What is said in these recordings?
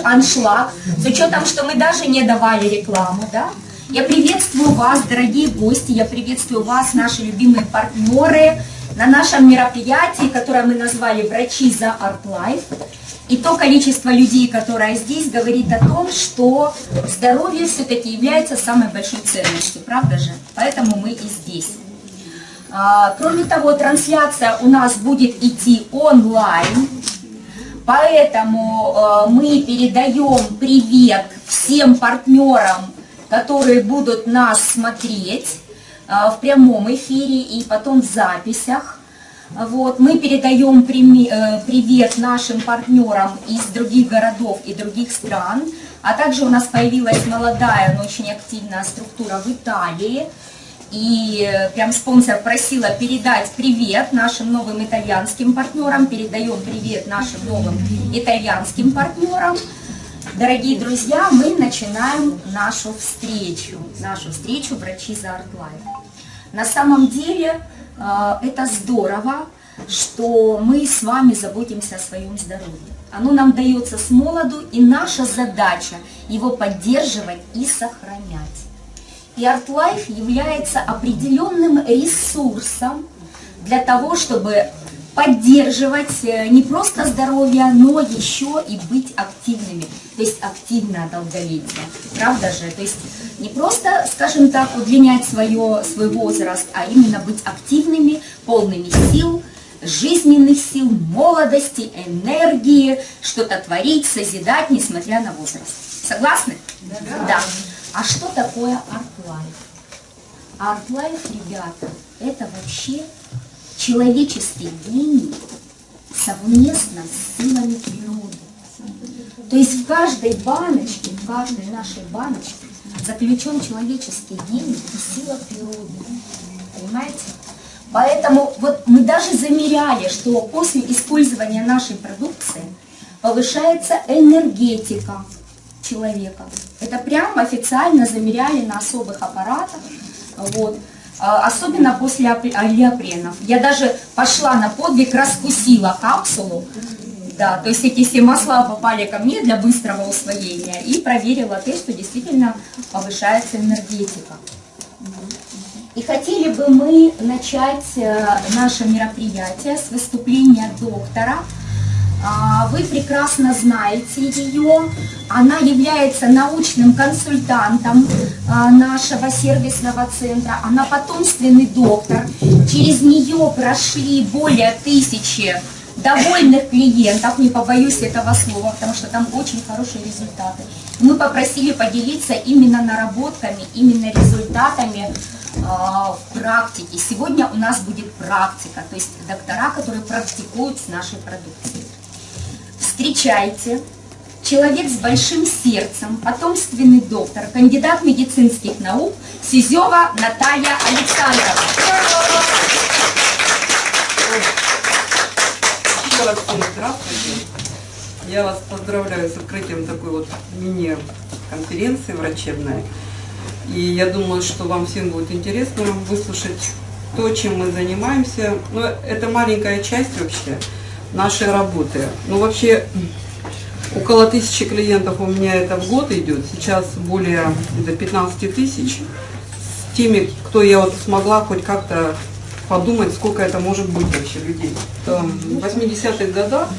аншлаг, с учетом, что мы даже не давали рекламу, да? Я приветствую вас, дорогие гости, я приветствую вас, наши любимые партнеры, на нашем мероприятии, которое мы назвали «Врачи за ArtLife». И то количество людей, которое здесь, говорит о том, что здоровье все-таки является самой большой ценностью, правда же? Поэтому мы и здесь. Кроме того, трансляция у нас будет идти онлайн, поэтому мы передаем привет всем партнерам, которые будут нас смотреть в прямом эфире и потом в записях. Вот. Мы передаем привет нашим партнерам из других городов и других стран, а также у нас появилась молодая, но очень активная структура в Италии. И прям спонсор просила передать привет нашим новым итальянским партнерам. Передаем привет нашим новым итальянским партнерам. Дорогие друзья, мы начинаем нашу встречу «Врачи за ArtLife». На самом деле это здорово, что мы с вами заботимся о своем здоровье. Оно нам дается с молоду, и наша задача его поддерживать и сохранять. И ArtLife является определенным ресурсом для того, чтобы поддерживать не просто здоровье, но еще и быть активными. То есть активное долголетие. Правда же? То есть не просто, скажем так, удлинять свой возраст, а именно быть активными, полными сил, жизненных сил, молодости, энергии, что-то творить, созидать, несмотря на возраст. Согласны? Да. А что такое ArtLife? ArtLife, ребята, это вообще человеческий гений совместно с силами природы. То есть в каждой баночке, в каждой нашей баночке заключен человеческий гений и сила природы. Понимаете? Поэтому вот мы даже замеряли, что после использования нашей продукции повышается энергетика человека. Это прямо официально замеряли на особых аппаратах, вот. Особенно после олеопренов. Я даже пошла на подвиг, раскусила капсулу, да, то есть эти все масла попали ко мне для быстрого усвоения и проверила то, что действительно повышается энергетика. И хотели бы мы начать наше мероприятие с выступления доктора. Вы прекрасно знаете ее, она является научным консультантом нашего сервисного центра, она потомственный доктор, через нее прошли более 1000 довольных клиентов, не побоюсь этого слова, потому что там очень хорошие результаты. Мы попросили поделиться именно наработками, именно результатами практики. Сегодня у нас будет практика, то есть доктора, которые практикуют с нашей продукцией. Встречайте, человек с большим сердцем, потомственный доктор, кандидат медицинских наук, Сизева Наталья Александровна. Еще раз всем здравствуйте. Я вас поздравляю с открытием такой вот мини-конференции врачебной. И я думаю, что вам всем будет интересно выслушать то, чем мы занимаемся. Но это маленькая часть вообще нашей работы. Ну, вообще, около 1000 клиентов у меня это в год идет. Сейчас более 15 000. С теми, кто я вот смогла хоть как-то подумать, сколько это может быть вообще людей. В 80-х годах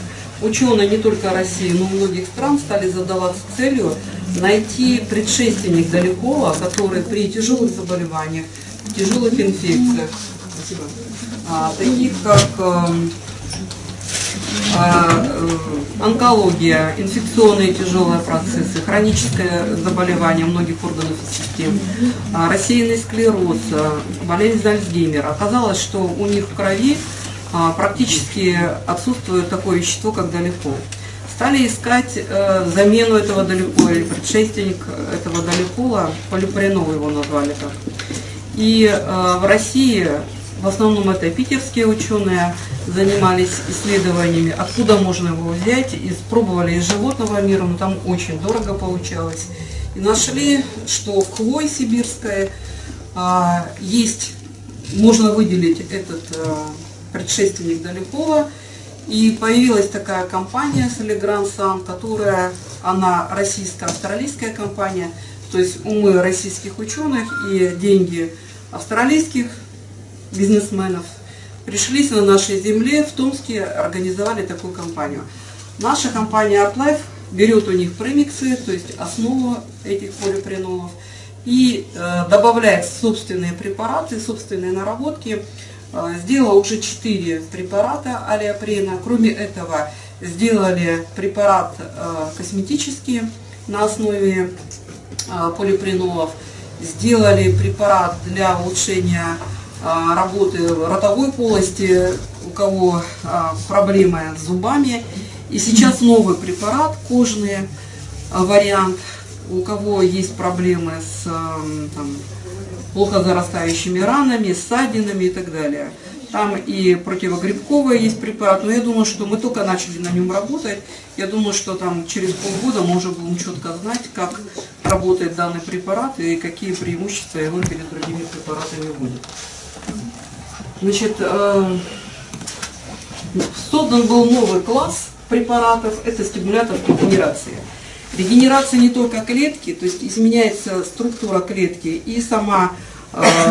ученые не только России, но и многих стран стали задаваться целью найти предшественник Далекова, который при тяжелых заболеваниях, тяжелых инфекциях, таких как онкология, инфекционные тяжелые процессы, хроническое заболевание многих органов и систем, рассеянный склероз, болезнь Альцгеймера. Оказалось, что у них в крови практически отсутствует такое вещество, как далекол. Стали искать замену этого далекола, или предшественник этого далекола, полипренол его назвали так. И в России в основном это питерские ученые занимались исследованиями, откуда можно его взять, испробовали из животного мира, но там очень дорого получалось. И нашли, что в хвое сибирской есть, можно выделить этот предшественник далекола, И появилась такая компания Solligran Sun, которая, она российско-австралийская компания, то есть умы российских ученых и деньги австралийских бизнесменов пришлись на нашей земле, в Томске организовали такую компанию. Наша компания ArtLife берет у них премиксы, то есть основу этих полипренолов, и добавляет собственные препараты, собственные наработки. Сделала уже 4 препарата алиопрена. Кроме этого, сделали препарат косметический на основе полипренолов. Сделали препарат для улучшения работы ротовой полости, у кого проблемы с зубами. И сейчас новый препарат, кожный вариант, у кого есть проблемы с плохо зарастающими ранами, ссадинами и так далее. Там и противогрибковый есть препарат, но я думаю, что мы только начали на нем работать. Я думаю, что там через полгода мы уже будем четко знать, как работает данный препарат и какие преимущества его перед другими препаратами будет. Значит, создан был новый класс препаратов, это стимулятор регенерации. Регенерация не только клетки, то есть изменяется структура клетки и сама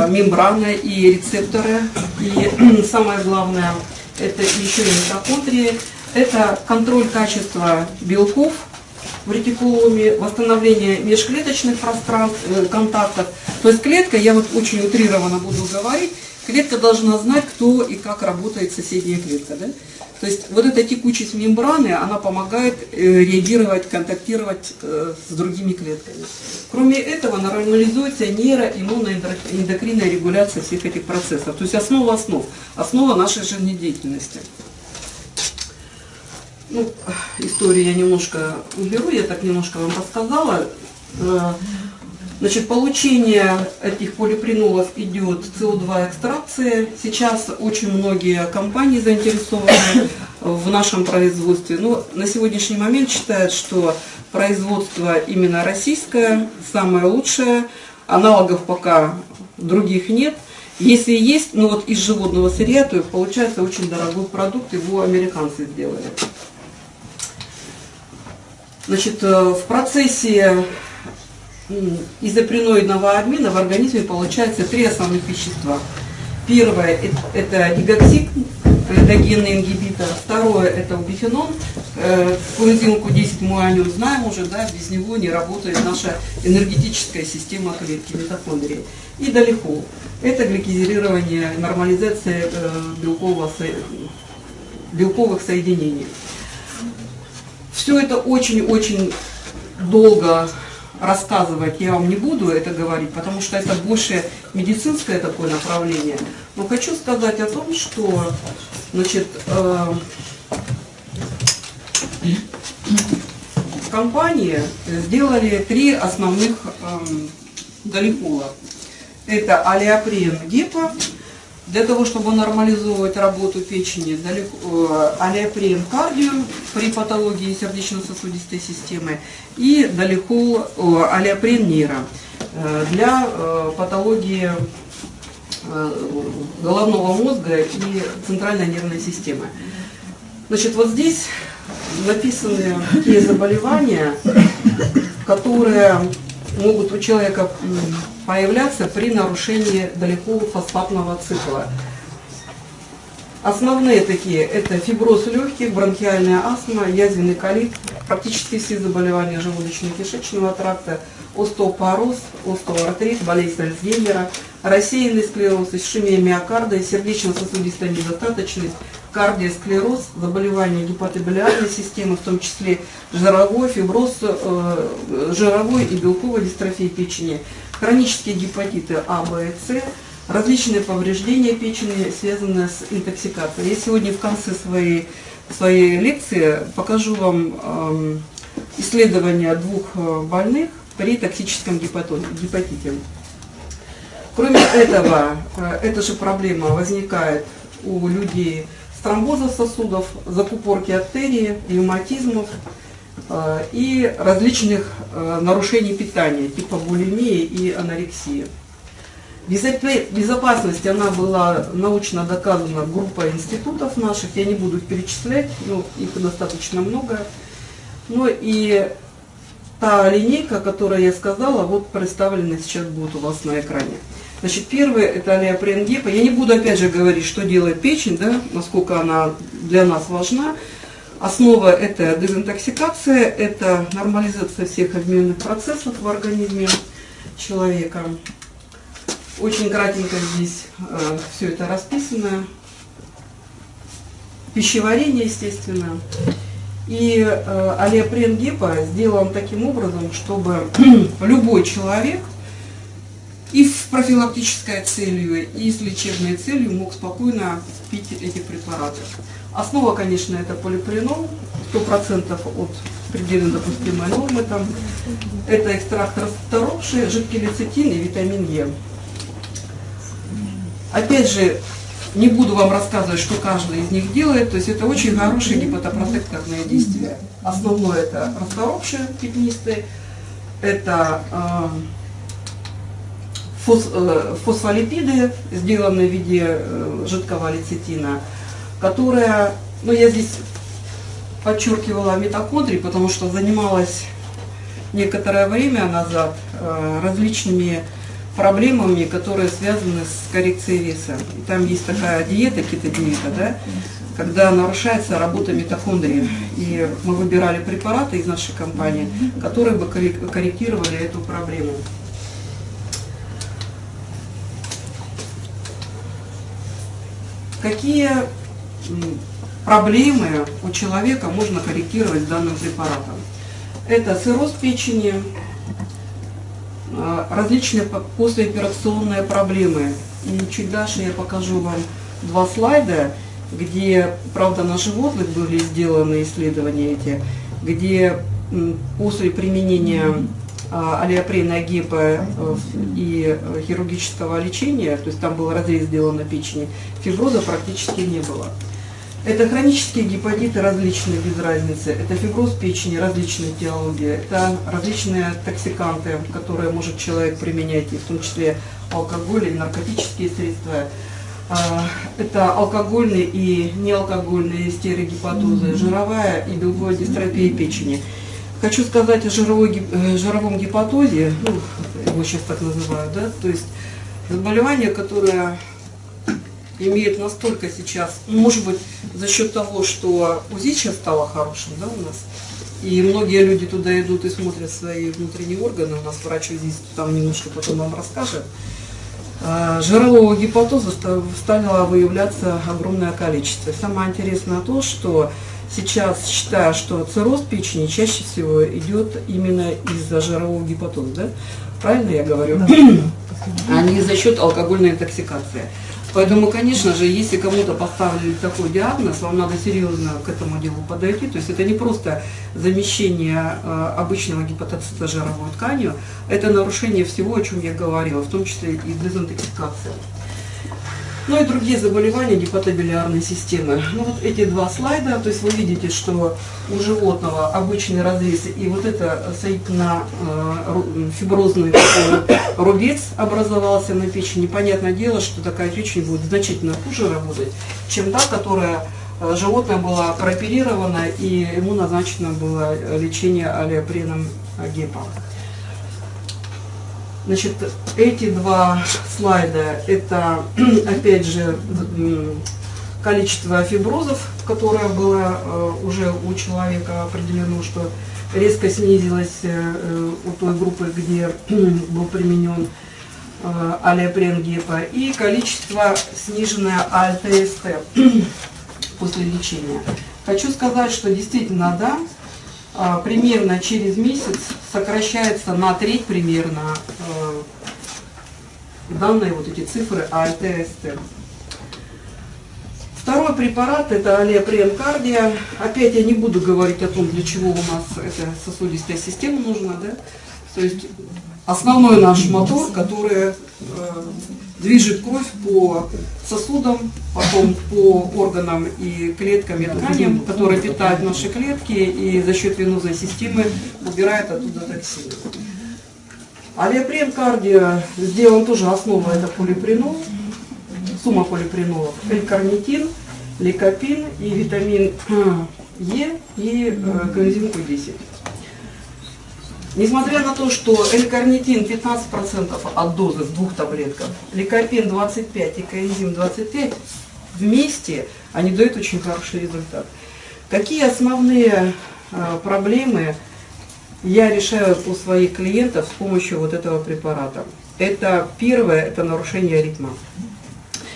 мембрана, и рецепторы, и самое главное, это еще и митохондрии, это контроль качества белков в ретикулуме, восстановление межклеточных пространств, контактов. То есть клетка, я вот очень утрированно буду говорить, клетка должна знать, кто и как работает соседняя клетка. Да? То есть вот эта текучесть мембраны, она помогает реагировать, контактировать с другими клетками. Кроме этого, нормализуется нейроиммуноэндокринная регуляция всех этих процессов. То есть основа основ, основа нашей жизнедеятельности. Ну, историю я немножко уберу, я так немножко вам рассказала. Значит, получение этих полипренолов идет СО2 экстракции. Сейчас очень многие компании заинтересованы в нашем производстве. Но на сегодняшний момент считают, что производство именно российское самое лучшее. Аналогов пока других нет. Если есть, ну вот из животного сырья, то получается очень дорогой продукт, его американцы сделали. Значит, в процессе изопреноидного обмена в организме получается 3 основных вещества. Первое – это дигоксид, эндогенный ингибитор. Второе – это убифенон. Коэнзимку 10 мы о нем знаем уже, да, без него не работает наша энергетическая система клетки, митохондрии. И долихол – это гликозилирование, нормализация белковых соединений. Все это очень-очень долго рассказывать я вам не буду это говорить, потому что это больше медицинское такое направление. Но хочу сказать о том, что, значит, компании сделали 3 основных долихола. Это алиопрен гепа, для того, чтобы нормализовывать работу печени, алиопрен кардио при патологии сердечно-сосудистой системы и долихол алиопрен нейро для патологии головного мозга и центральной нервной системы. Значит, вот здесь написаны такие заболевания, которые могут у человека появляться при нарушении долихол-фосфатного цикла. Основные такие – это фиброз легких, бронхиальная астма, язвенный колит, практически все заболевания желудочно-кишечного тракта, остеопороз, остеоартрит, болезнь Альцгеймера, рассеянный склероз, ишемия миокарда, сердечно-сосудистая недостаточность, кардиосклероз, заболевания гепатобилиарной системы, в том числе жировой, фиброз, жировой и белковой дистрофии печени, хронические гепатиты А, Б и С, различные повреждения печени, связанные с интоксикацией. Я сегодня в конце своей лекции покажу вам исследования 2 больных при токсическом гепатите. Кроме этого, эта же проблема возникает у людей с тромбозом сосудов, закупорки артерии, ревматизмов и различных нарушений питания, типа булимии и анорексии. Безопасность, она была научно доказана группой институтов наших, я не буду их перечислять, но их достаточно много. Ну и та линейка, о которой я сказала, вот представлена сейчас будет у вас на экране. Значит, первое это алиопрен гепа. Я не буду опять же говорить, что делает печень, да, насколько она для нас важна. Основа это дезинтоксикация, это нормализация всех обменных процессов в организме человека. Очень кратенько здесь все это расписано. Пищеварение, естественно. И алиопрен гепа сделан таким образом, чтобы любой человек и с профилактической целью, и с лечебной целью мог спокойно пить эти препараты. Основа, конечно, это полипринол, 100% от предельно допустимой нормы. Там. Это экстракт расторопший, жидкий лецитин и витамин Е. Опять же, не буду вам рассказывать, что каждый из них делает, то есть это очень хорошие гепатопротекторные действия. Основное это расторопшие пятнистые, это фосфолипиды, сделанные в виде жидкого лецитина, которая, ну я здесь подчеркивала митохондрии, потому что занималась некоторое время назад различными проблемами, которые связаны с коррекцией веса. И там есть такая диета, кетодиета, да, когда нарушается работа митохондрии. И мы выбирали препараты из нашей компании, которые бы корректировали эту проблему. Какие проблемы у человека можно корректировать данным препаратом? Это цирроз печени, различные послеоперационные проблемы. И чуть дальше я покажу вам два слайда, где, правда, на животных были сделаны исследования эти, где после применения алиопрена гепа и хирургического лечения, то есть там был разрез сделан на печени, фиброза практически не было. Это хронические гепатиты различные, без разницы. Это фиброз печени, различные этиологии. Это различные токсиканты, которые может человек применять, и в том числе алкоголь и наркотические средства. Это алкогольные и неалкогольные стереогепатозы, жировая и белковая дистрофия печени. Хочу сказать о жировом гепатозе, ну, его сейчас так называют, да, то есть заболевание, которое имеет настолько сейчас, может быть, за счет того, что УЗИ сейчас стало хорошим, да, у нас, и многие люди туда идут и смотрят свои внутренние органы, у нас врач-УЗИст там немножко потом вам расскажет, жирового гепатоза стало выявляться огромное количество. Самое интересное то, что сейчас считаю, что цирроз печени чаще всего идет именно из-за жирового гепатоза, да? Правильно я говорю? А не за счет алкогольной интоксикации. Поэтому, конечно же, если кому-то поставили такой диагноз, вам надо серьезно к этому делу подойти. То есть это не просто замещение обычного гепатоцита жировой тканью, это нарушение всего, о чем я говорила, в том числе и дезинтоксикация. Ну и другие заболевания гепатобилиарной системы. Ну вот эти два слайда, то есть вы видите, что у животного обычный разрез, и вот это фиброзный рубец образовался на печени. Понятное дело, что такая печень будет значительно хуже работать, чем та, которая животное было прооперировано, и ему назначено было лечение алиопреном гепа. Значит, эти два слайда, это, опять же, количество фиброзов, которое было уже у человека определено, что резко снизилось у той группы, где был применен алиопрен гепа, и количество сниженное АЛТ-СТ после лечения. Хочу сказать, что действительно, да, примерно через месяц сокращается на треть примерно данные вот эти цифры АЛТ-СТ. Второй препарат это алиопрен кардия. Опять я не буду говорить о том, для чего у нас эта сосудистая система нужна, да? То есть основной наш мотор, который движет кровь по сосудам, потом по органам и клеткам и тканям, которые питают наши клетки и за счет венозной системы убирает оттуда токсины. Алиопрен кардио сделан тоже основа, это полипренол, сумма полипренолов, L-карнитин, ликопин и витамин Е и коэнзим Q10. Несмотря на то, что L-карнитин 15% от дозы в 2 таблетках, ликопин 25 и коэнзим 25, вместе они дают очень хороший результат. Какие основные проблемы я решаю у своих клиентов с помощью вот этого препарата? Это первое, это нарушение ритма.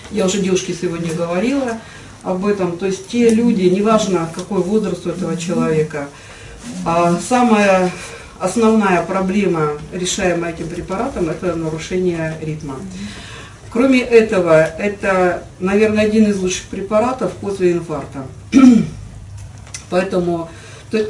Я уже девушке сегодня говорила об этом. То есть те люди, неважно какой возраст у этого человека, самая основная проблема, решаемая этим препаратом, это нарушение ритма. Кроме этого, это, наверное, один из лучших препаратов после инфаркта. Поэтому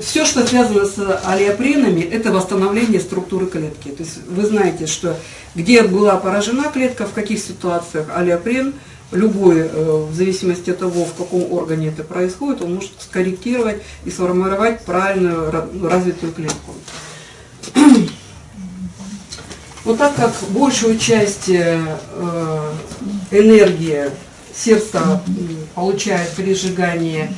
все, что связано с алиопренами, это восстановление структуры клетки. То есть вы знаете, что где была поражена клетка, в каких ситуациях алиопрен, любой, в зависимости от того, в каком органе это происходит, он может скорректировать и сформировать правильную развитую клетку. Но так как большую часть энергии сердце получает при сжигании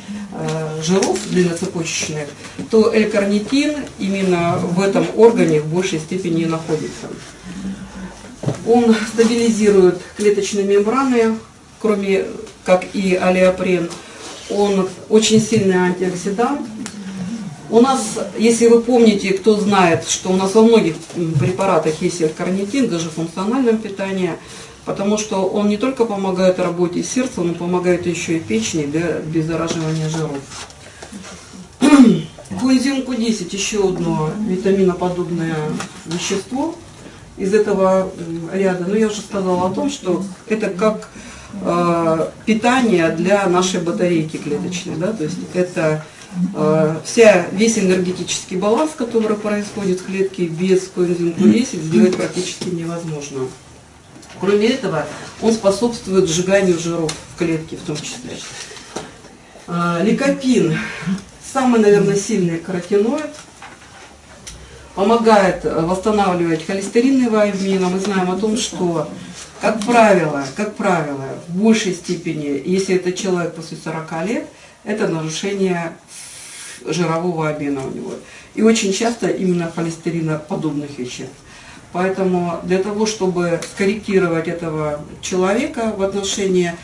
жиров длинноцепочечных, то L-карнитин именно в этом органе в большей степени находится. Он стабилизирует клеточные мембраны, кроме как и алиопрен. Он очень сильный антиоксидант. У нас, если вы помните, кто знает, что у нас во многих препаратах есть L-карнитин, даже в функциональном питании, потому что он не только помогает работе сердца, он помогает еще и печени для обеззараживания жиров. Коэнзим Q10 еще одно витаминоподобное вещество из этого ряда. Но я уже сказала о том, что это как питание для нашей батарейки клеточной. Да? То есть это весь энергетический баланс, который происходит в клетке, без коэнзима Q10 сделать практически невозможно. Кроме этого, он способствует сжиганию жиров в клетке в том числе. Ликопин, самый, наверное, сильный каротиноид, помогает восстанавливать холестериновый обмен. Мы знаем о том, что, как правило, в большей степени, если это человек после 40 лет, это нарушение жирового обмена у него. И очень часто именно холестериноподобных веществ. Поэтому для того, чтобы скорректировать этого человека в отношении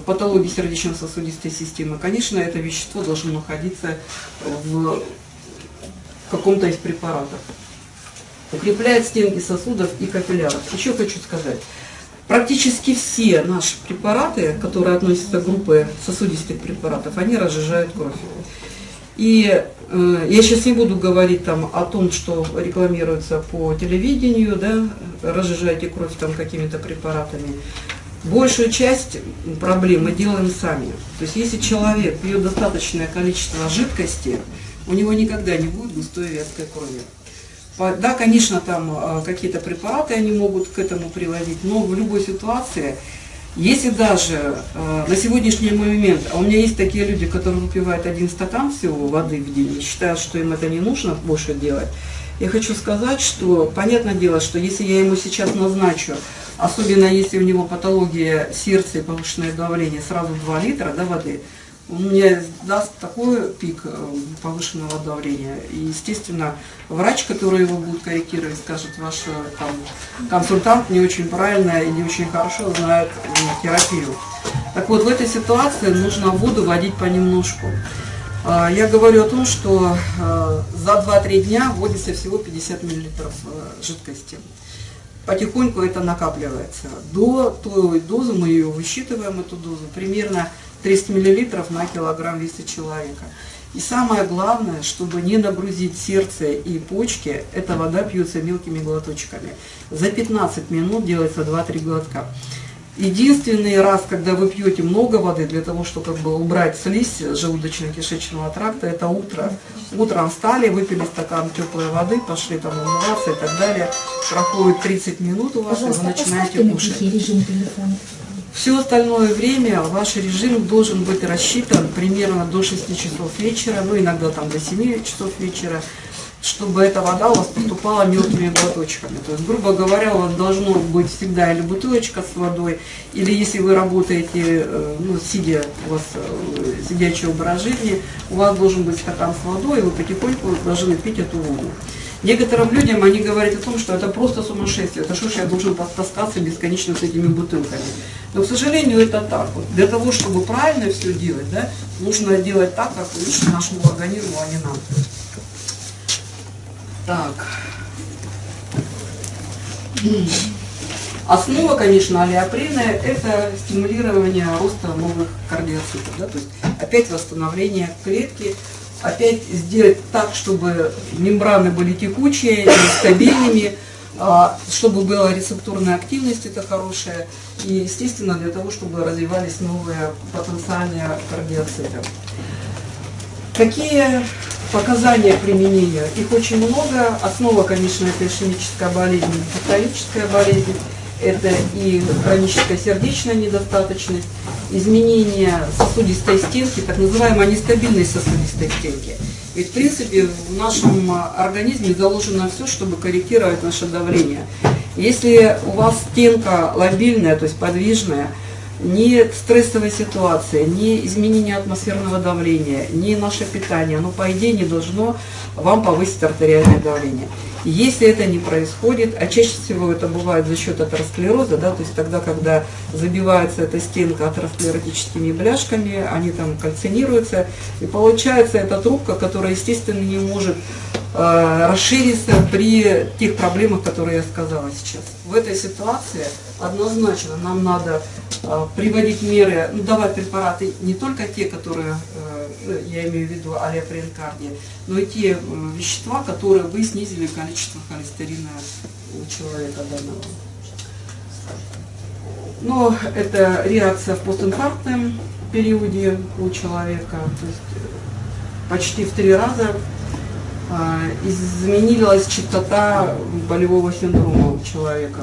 патологии сердечно-сосудистой системы, конечно, это вещество должно находиться в каком-то из препаратов. Укрепляет стенки сосудов и капилляров. Еще хочу сказать, практически все наши препараты, которые относятся к группе сосудистых препаратов, они разжижают кровь. И я сейчас не буду говорить там о том, что рекламируется по телевидению, да, разжижайте кровь там какими-то препаратами. Большую часть проблем мы делаем сами. То есть если человек пьет достаточное количество жидкости, у него никогда не будет густой вязкой крови. Да, конечно, там какие-то препараты они могут к этому приводить, но в любой ситуации, если даже на сегодняшний момент, а у меня есть такие люди, которые выпивают 1 стакан всего воды в день и считают, что им это не нужно больше делать, я хочу сказать, что понятное дело, что если я ему сейчас назначу, особенно если у него патология сердца и повышенное давление, сразу 2 литра воды, он мне даст такой пик повышенного давления. И, естественно, врач, который его будет корректировать, скажет, ваш там, консультант не очень правильно и не очень хорошо знает терапию. Так вот, в этой ситуации нужно воду вводить понемножку. Я говорю о том, что за 2-3 дня вводится всего 50 мл жидкости. Потихоньку это накапливается. До той дозы, мы ее высчитываем, эту дозу, примерно 300 мл на килограмм веса человека. И самое главное, чтобы не нагрузить сердце и почки, эта вода пьется мелкими глоточками. За 15 минут делается 2-3 глотка. Единственный раз, когда вы пьете много воды, для того, чтобы убрать слизь желудочно-кишечного тракта, это утро. Утром встали, выпили стакан теплой воды, пошли там умываться и так далее. Проходит 30 минут у вас, и вы начинаете кушать. Все остальное время ваш режим должен быть рассчитан примерно до 6 часов вечера, ну иногда там до 7 часов вечера, чтобы эта вода у вас поступала мелкими глоточками. То есть, грубо говоря, у вас должно быть всегда или бутылочка с водой, или если вы работаете, ну, сидя, у вас сидячий образ жизни, у вас должен быть стакан с водой, и вы потихоньку должны пить эту воду. Некоторым людям они говорят о том, что это просто сумасшествие, это что ж я должен таскаться бесконечно с этими бутылками. Но, к сожалению, это так. Вот. Для того, чтобы правильно все делать, да, нужно делать так, как лучше нашему организму, а не нам. Так. Основа, конечно, алиопрена – это стимулирование роста новых кардиоцитов. Да? То есть опять восстановление клетки, опять сделать так, чтобы мембраны были текучие, нестабильными, чтобы была рецепторная активность, это хорошая, и, естественно, для того, чтобы развивались новые потенциальные кардиоциты. Какие показания применения? Их очень много. Основа, конечно, это ишемическая болезнь, гипертоническая болезнь. Это и хроническая сердечная недостаточность, изменение сосудистой стенки, так называемая нестабильность сосудистой стенки. Ведь, в принципе, в нашем организме заложено все, чтобы корректировать наше давление. Если у вас стенка лобильная, то есть подвижная, ни стрессовой ситуации, ни изменения атмосферного давления, ни наше питание, оно, по идее, не должно вам повысить артериальное давление. Если это не происходит, а чаще всего это бывает за счет атеросклероза, да, то есть тогда, когда забивается эта стенка атеросклеротическими бляшками, они там кальцинируются, и получается эта трубка, которая, естественно, не может расшириться при тех проблемах, которые я сказала сейчас. В этой ситуации однозначно нам надо приводить меры, ну, давать препараты не только те, которые, я имею в виду алиопрен кардия, но и те вещества, которые бы снизили количество холестерина у человека данного. Но это реакция в постинфарктном периоде у человека, то есть почти в 3 раза изменилась частота болевого синдрома у человека.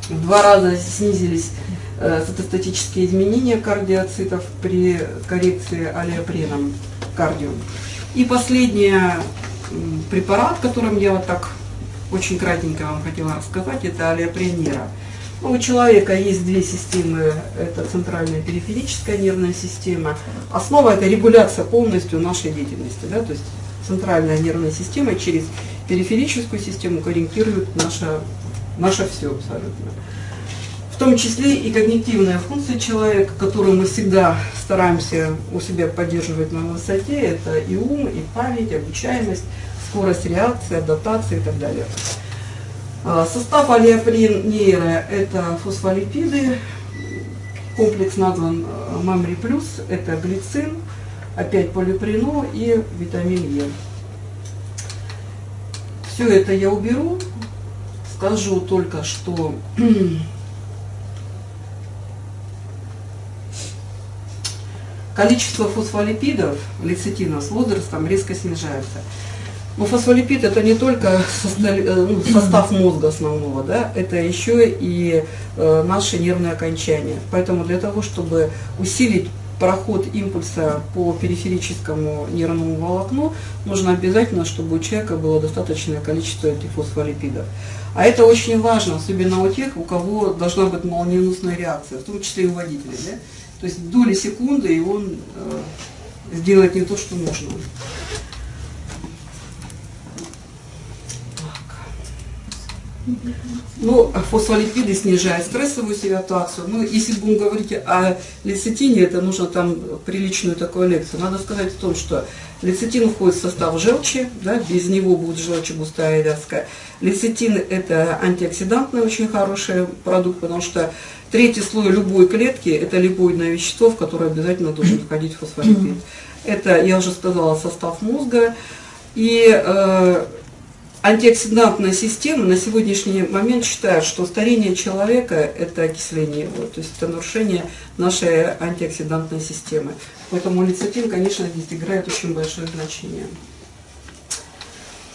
В 2 раза снизились цитостатические изменения кардиоцитов при коррекции алиопреном кардио. И последний препарат, которым я вот так очень кратенько вам хотела рассказать, это алиопрен нейро. Ну, у человека есть 2 системы, это центральная и периферическая нервная система. Основа – это регуляция полностью нашей деятельности, да, то есть центральная нервная система через периферическую систему корректирует наше все абсолютно. В том числе и когнитивная функция человека, которую мы всегда стараемся у себя поддерживать на высоте, это и ум, и память, обучаемость, скорость реакции, адаптация и так далее. Состав алиопрен нейро – это фосфолипиды, комплекс назван Memory Plus, это глицин, опять полипрено и витамин Е. Все это я уберу, скажу только, что количество фосфолипидов, лецитина, с возрастом резко снижается. Но фосфолипид это не только состав мозга основного, да, это еще и наши нервные окончания. Поэтому для того, чтобы усилить проход импульса по периферическому нервному волокну, нужно обязательно, чтобы у человека было достаточное количество этих фосфолипидов. А это очень важно, особенно у тех, у кого должна быть молниеносная реакция, в том числе и у водителей. Да? То есть доли секунды, и он сделает не то, что нужно. Ну, фосфолипиды снижают стрессовую ситуацию. Ну, если будем говорить о лецитине, это нужно там приличную такую лекцию. Надо сказать о том, что лецитин входит в состав желчи, да, без него будет желчь густая и вязкая. Лецитин это антиоксидантный очень хороший продукт, потому что 3-й слой любой клетки это липоидное вещество, в которое обязательно должен входить фосфолипид. Это, я уже сказала, состав мозга. И антиоксидантная система на сегодняшний момент считает, что старение человека – это окисление его, то есть это нарушение нашей антиоксидантной системы. Поэтому лецитин, конечно, здесь играет очень большое значение.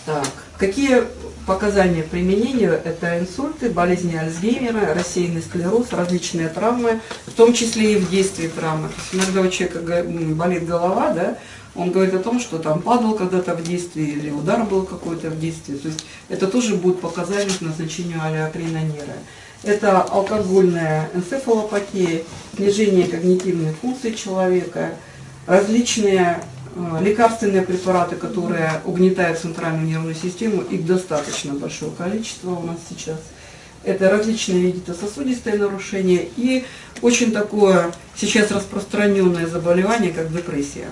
Так, Какие показания применения? Это инсульты, болезни Альцгеймера, рассеянный склероз, различные травмы, в том числе и в действии травмы. То есть иногда у человека болит голова, да, он говорит о том, что там падал когда-то в действии или удар был какой-то в действии. То есть это тоже будет показатель к назначению аллопринонира. Это алкогольная энцефалопатия, снижение когнитивных функций человека, различные лекарственные препараты, которые угнетают центральную нервную систему, их достаточно большое количество у нас сейчас. Это различные вегетососудистые нарушения и очень такое сейчас распространенное заболевание, как депрессия.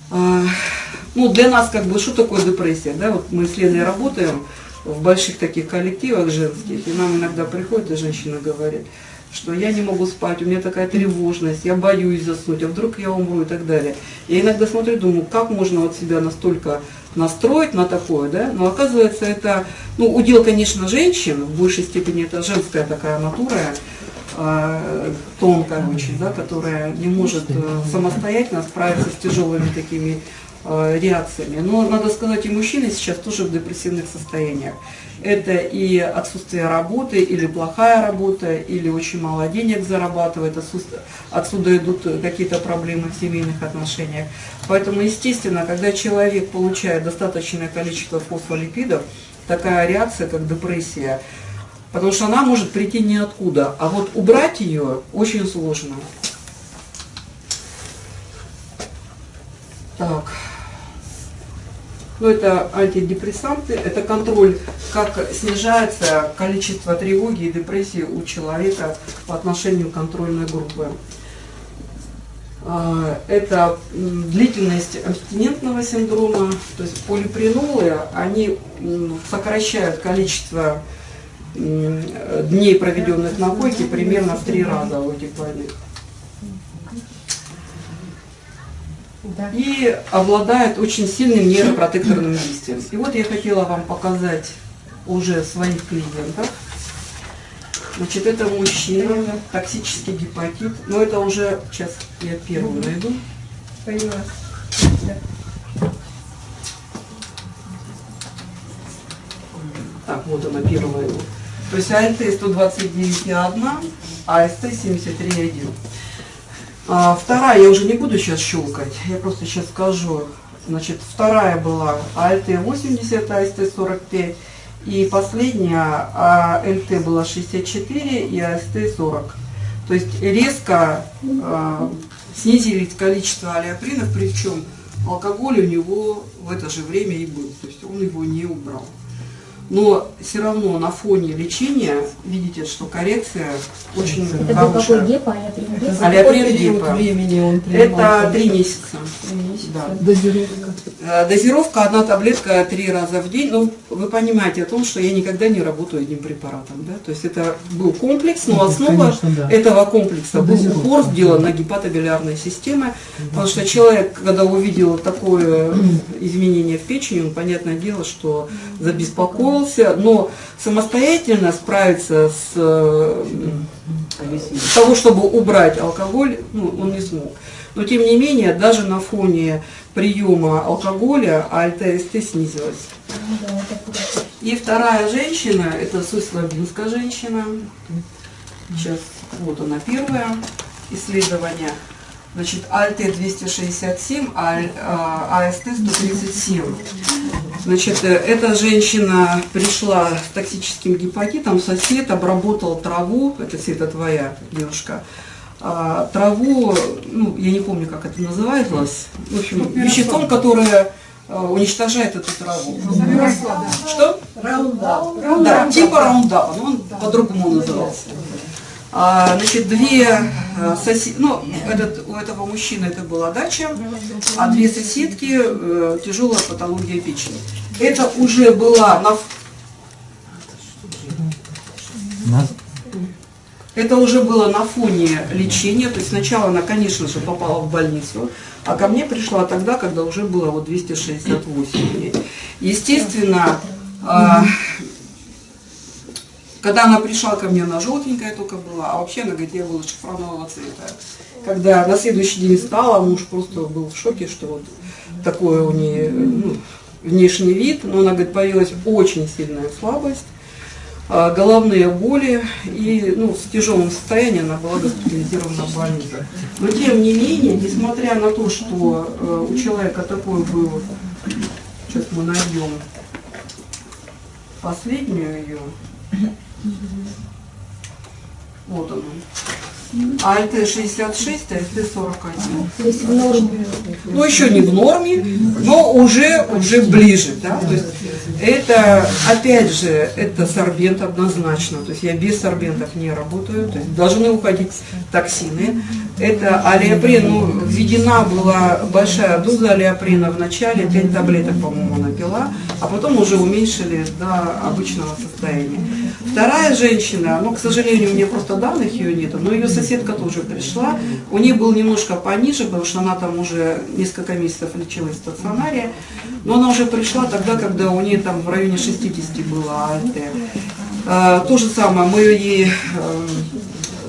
Ну, для нас, как бы, что такое депрессия? Да? Вот мы с Леной работаем в больших таких коллективах женских, и нам иногда приходят и женщины говорят, что я не могу спать, у меня такая тревожность, я боюсь заснуть, а вдруг я умру и так далее. Я иногда смотрю, думаю, как можно вот себя настолько настроить на такое, да? Но оказывается, это, ну, удел, конечно, женщин, в большей степени это женская такая натура, тонкая очень, да, которая не может самостоятельно справиться с тяжелыми такими реакциями. Но надо сказать, и мужчины сейчас тоже в депрессивных состояниях. Это и отсутствие работы, или плохая работа, или очень мало денег зарабатывает, отсюда идут какие-то проблемы в семейных отношениях. Поэтому, естественно, когда человек получает достаточное количество фосфолипидов, такая реакция, как депрессия, потому что она может прийти ниоткуда, а вот убрать ее очень сложно. Так. Ну, это антидепрессанты, это контроль, как снижается количество тревоги и депрессии у человека по отношению к контрольной группе. Это длительность абстинентного синдрома, то есть полипренолы, они сокращают количество дней, проведенных на койке, примерно в 3 раза у этих больных. И обладает очень сильным нейропротекторным действием. И вот я хотела вам показать уже своих клиентов. Значит, это мужчина, токсический гепатит. Но это уже, сейчас я первую найду. Так, вот она первая. То есть АЛТ 129,1, АСТ 73,1. Вторая, я уже не буду сейчас щелкать, я просто сейчас скажу. Значит, вторая была АЛТ 80, АСТ 45. И последняя АЛТ была 64 и АСТ 40. То есть резко снизились количество аллопринов, причем алкоголь у него в это же время и был. То есть он его не убрал. Но все равно на фоне лечения видите, что коррекция очень Это хорошая. был какой гепа? Аллоприн гепа. Это 3 месяца. Да. Дозировка. Дозировка 1 таблетка 3 раза в день. Ну, вы понимаете о том, что я никогда не работаю одним препаратом. Да? То есть это был комплекс, но основа этого комплекса был упор сделан на гепатобилиарной системе. Потому что человек, когда увидел такое изменение в печени, он, понятное дело, что забеспокоился. Но самостоятельно справиться с того, чтобы убрать алкоголь, ну, он не смог. Но тем не менее, даже на фоне приема алкоголя АЛТ-АСТ снизилась. И вторая женщина, это сусловинская женщина. Сейчас, вот она первое исследование. Значит, АЛТ 267, АСТ 137. Значит, эта женщина пришла с токсическим гепатитом, сосед обработал траву, это Света твоя девушка, траву, ну, я не помню, как это называлось, в общем, веществом, которое уничтожает эту траву. Что? Раундап. Да, типа раундапа, но он по-другому назывался. Значит, ну, у этого мужчины это была дача, а 2 соседки тяжелая патология печени. Это уже была на фоне лечения, то есть сначала она, конечно же, попала в больницу, а ко мне пришла тогда, когда уже было вот 268 дней. Естественно, когда она пришла ко мне, она желтенькая только была, а вообще она, говорит, я была шафранового цвета. Когда на следующий день стала, муж просто был в шоке, что вот такое у нее, ну, внешний вид, но она говорит, появилась очень сильная слабость, головные боли, и в тяжелом состоянии она была госпитализирована в больнице. Но тем не менее, несмотря на то, что у человека такой был, сейчас мы найдем последнюю ее, вот она. АЛТ-66, АЛТ-41. То есть в норме. Ну, еще не в норме, но уже ближе. Да? То есть это, опять же, это сорбент однозначно. То есть я без сорбентов не работаю. То есть должны уходить токсины. Это алиоприн, введена была большая доза алиоприна в начале, 5 таблеток, по-моему, она пила, а потом уже уменьшили до обычного состояния. Вторая женщина, к сожалению, у меня просто данных ее нету, но ее соседка тоже пришла, у нее был немножко пониже, потому что она там уже несколько месяцев лечилась в стационаре, но она уже пришла тогда, когда у нее там в районе 60 было АЛТ. То же самое, мы ей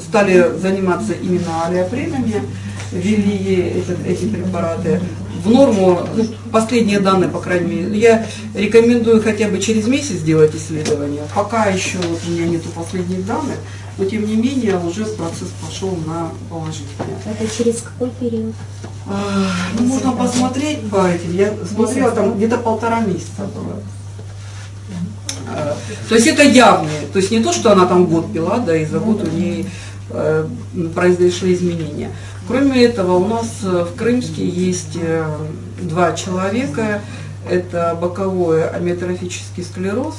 стали заниматься именно алиопринами, ввели ей эти препараты в норму, последние данные, по крайней мере, я рекомендую хотя бы через месяц сделать исследование. Пока еще у меня нету последних данных, но тем не менее уже процесс пошел на положительный. Это через какой период? Можно посмотреть по этим. Я смотрела, там где-то 1,5 месяца было. То есть это явные, то есть не то, что она там год пила, да, и за год у нее произошли изменения. Кроме этого, у нас в Крымске есть 2 человека. Это боковой амиотрофический склероз,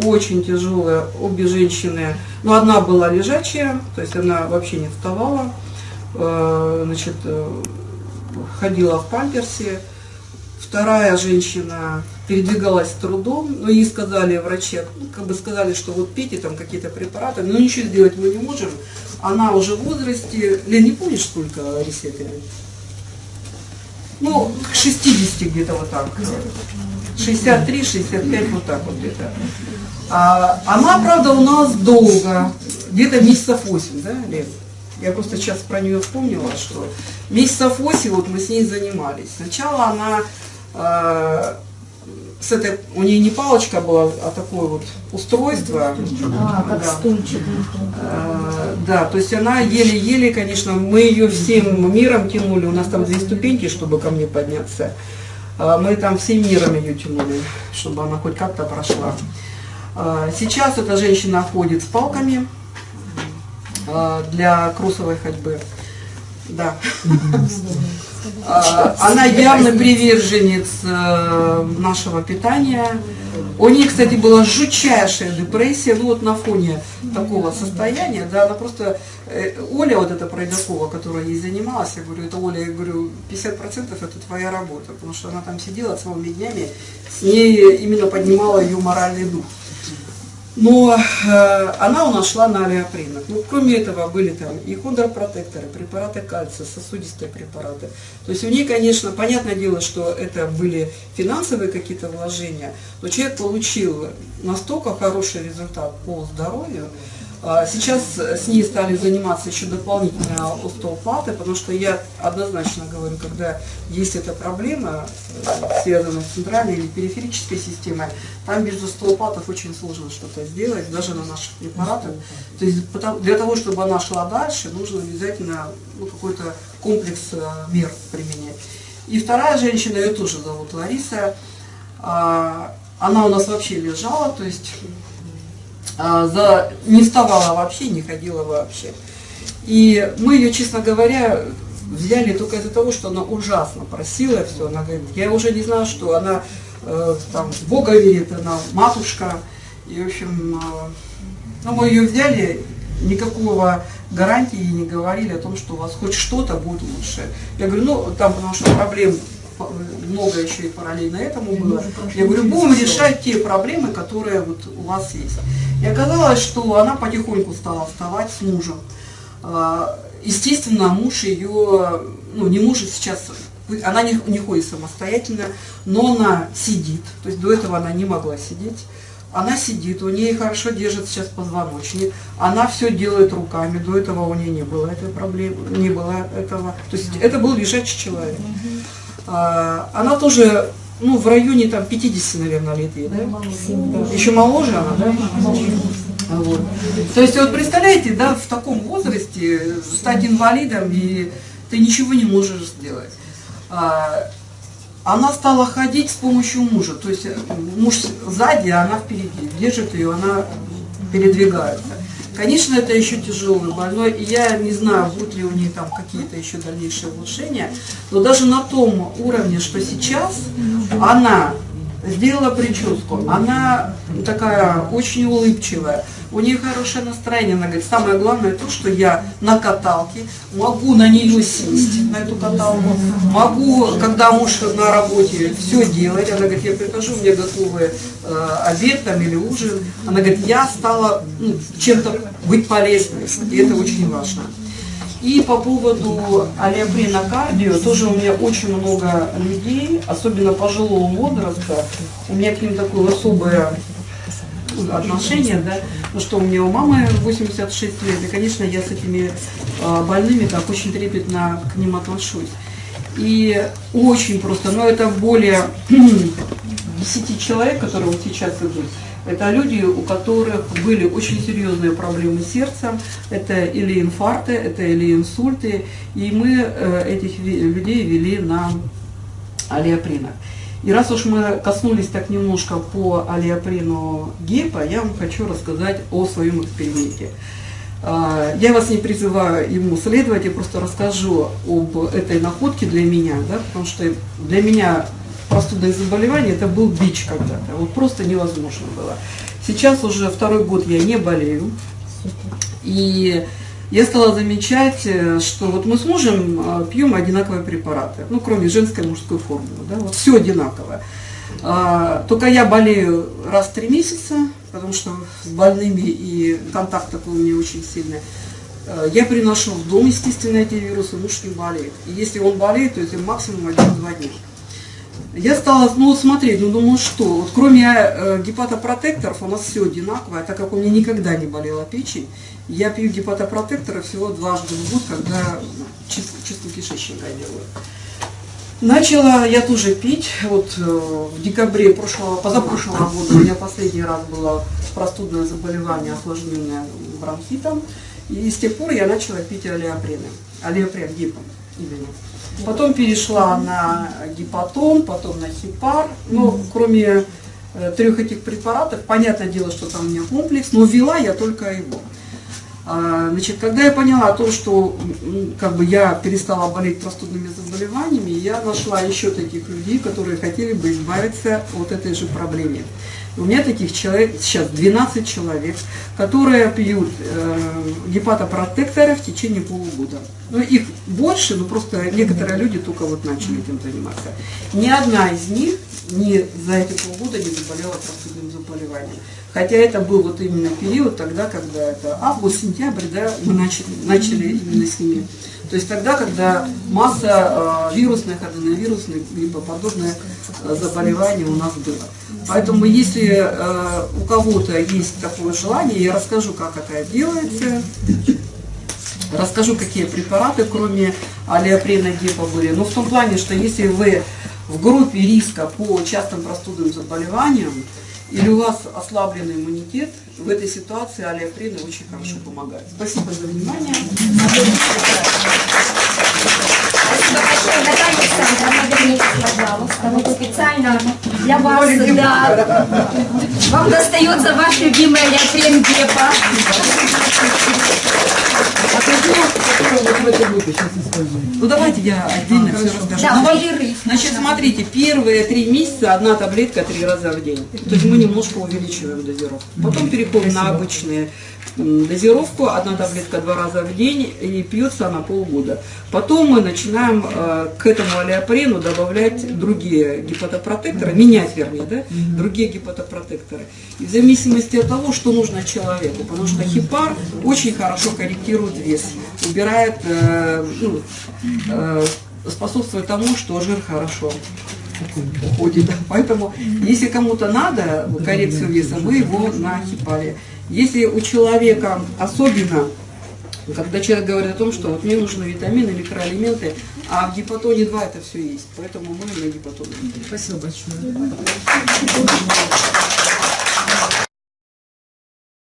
очень тяжелая, обе женщины. Одна была лежачая, то есть она вообще не вставала, значит, ходила в памперсе. Вторая женщина передвигалась с трудом, но ей сказали врачи, сказали, что вот пейте там какие-то препараты, но ничего сделать мы не можем. Она уже в возрасте, Лен, не помнишь, сколько ресеты? К 60 где-то вот так. 63, 65, вот так вот где-то. Она, правда, у нас долго, где-то месяцев 8, да, Лен? Я просто сейчас про нее вспомнила, что месяцев 8 вот мы с ней занимались. Сначала она у нее не палочка была, а такое вот устройство. Как да. стульчик. Да, то есть она еле-еле, конечно, мы ее всем миром тянули, у нас там 2 ступеньки, чтобы ко мне подняться. Мы там всем миром ее тянули, чтобы она хоть как-то прошла. Сейчас эта женщина ходит с палками для кроссовой ходьбы. Да. Она явно приверженец нашего питания. У нее, кстати, была жутчайшая депрессия, на фоне такого состояния, да, она просто, Оля, вот эта Пройдакова, которая ей занималась, я говорю, это Оля, я говорю, 50% это твоя работа, потому что она там сидела целыми днями, с ней именно поднимала ее моральный дух. Но она у нас шла на алиопринах. Кроме этого были там и хондропротекторы, препараты кальция, сосудистые препараты. То есть у нее, конечно, понятное дело, что это были финансовые какие-то вложения, но человек получил настолько хороший результат по здоровью. Сейчас с ней стали заниматься еще дополнительно остеопаты, потому что я однозначно говорю, когда есть эта проблема, связанная с центральной или периферической системой, там без остеопатов очень сложно что-то сделать, даже на наших препаратах. То есть для того, чтобы она шла дальше, нужно обязательно какой-то комплекс мер применять. И вторая женщина, ее тоже зовут Лариса, она у нас вообще лежала, то есть не вставала вообще, не ходила вообще. И мы ее, честно говоря, взяли только из-за того, что она ужасно просила все. Она говорит, я уже не знаю, что она там в Бога верит, она матушка. И, в общем, мы ее взяли, никакого гарантии не говорили о том, что у вас хоть что-то будет лучше. Я говорю, там, потому что проблем много еще и параллельно этому было. Я говорю, будем решать те проблемы, которые вот у вас есть. И оказалось, что она потихоньку стала вставать с мужем. Естественно, муж ее, не может сейчас, она не ходит самостоятельно, но она сидит. То есть до этого она не могла сидеть. Она сидит, у нее хорошо держит сейчас позвоночник, она все делает руками, до этого у нее не было этой проблемы, не было этого. То есть это был лежачий человек. Она тоже ну, в районе там 50, наверное, лет ей, да? Еще моложе она, да? Вот. То есть, вот представляете, да, в таком возрасте стать инвалидом, и ты ничего не можешь сделать. Она стала ходить с помощью мужа, то есть муж сзади, а она впереди, держит ее, она передвигается. Конечно, это еще тяжелый больной, и я не знаю, будут ли у нее там какие-то еще дальнейшие улучшения, но даже на том уровне, что сейчас она сделала прическу, она такая очень улыбчивая, у нее хорошее настроение, она говорит, самое главное то, что я на каталке, могу на нее сесть, на эту каталку, могу, когда муж на работе, все делать, она говорит, я прихожу, у меня готовый обед там или ужин, она говорит, я стала чем-то быть полезной, и это очень важно. И по поводу алиопрена кардио, тоже у меня очень много людей, особенно пожилого возраста, у меня к ним такое особое отношение, да, потому что у меня у мамы 86 лет, и, конечно, я с этими больными так очень трепетно к ним отношусь. И очень просто, но это более 10 человек, которые вот сейчас идут, это люди, у которых были очень серьезные проблемы с сердцем, это или инфаркты, это или инсульты, и мы этих людей вели на алиопренах. И раз уж мы коснулись так немножко по алиопрену гепа, я вам хочу рассказать о своем эксперименте. Я вас не призываю ему следовать, я просто расскажу об этой находке для меня, да, потому что для меня простудное заболевание это был бич когда-то, вот просто невозможно было. Сейчас уже второй год я не болею, и я стала замечать, что вот мы с мужем пьем одинаковые препараты, ну, кроме женской и мужской формулы, да, вот все одинаковое. Только я болею раз в 3 месяца, потому что с больными и контакт такой у меня очень сильный. Я приношу в дом, естественно, эти вирусы, муж не болеет. И если он болеет, то это максимум 1-2 дня. Я стала смотреть, думаю, что вот кроме гепатопротекторов у нас все одинаковое, так как у меня никогда не болела печень, я пью гепатопротекторы всего дважды в год, когда чистку кишечника делаю. Начала я тоже пить, вот в декабре позапрошлого года у меня последний раз было простудное заболевание, осложненное бронхитом, и с тех пор я начала пить алиопрен гепом именно. Потом перешла на гепатон, потом на хипар, но кроме 3 этих препаратов, понятное дело, что там у меня комплекс, но ввела я только его. Значит, когда я поняла о том, что как бы я перестала болеть простудными заболеваниями, я нашла еще таких людей, которые хотели бы избавиться от этой же проблемы. У меня таких человек сейчас 12 человек, которые пьют гепатопротекторы в течение полугода. Ну, их больше, но просто некоторые люди только вот начали этим заниматься. Ни одна из них за эти полгода не заболела простудным заболеванием. Хотя это был вот именно период тогда, когда это август-сентябрь, да, мы начали именно с ними. То есть тогда, когда масса вирусных, аденовирусных, гриппоподобных заболеваний у нас было. Поэтому если у кого-то есть такое желание, я расскажу, как это делается, расскажу, какие препараты, кроме алиопрена гепа были. Но в том плане, что если вы в группе риска по частым простудным заболеваниям, или у вас ослабленный иммунитет, в этой ситуации алиопрен очень хорошо помогает. Спасибо за внимание. Спасибо большое, Наталья Александровна, вернитесь, пожалуйста. Вот специально для вас, да, вам достается ваш любимый алиопрен гепа. Ну давайте я отдельно все расскажу. Да, перерыв. Значит, смотрите, первые 3 месяца 1 таблетка 3 раза в день. То есть мы немножко увеличиваем дозировку. Потом переходим на обычную дозировку, 1 таблетка 2 раза в день, и пьется она полгода. Потом мы начинаем к этому алиопрену добавлять другие гепатопротекторы, менять, вернее, да, другие гепатопротекторы. И в зависимости от того, что нужно человеку, потому что хипар очень хорошо корректирует вес, убирает, способствует тому, что жир хорошо уходит. Поэтому, если кому-то надо коррекцию веса, мы его на хипаре. Если у человека особенно Когда человек говорит о том, что вот мне нужны витамины, микроэлементы, а в гипотоне 2 это все есть. Поэтому мы на гипотоне. Спасибо большое.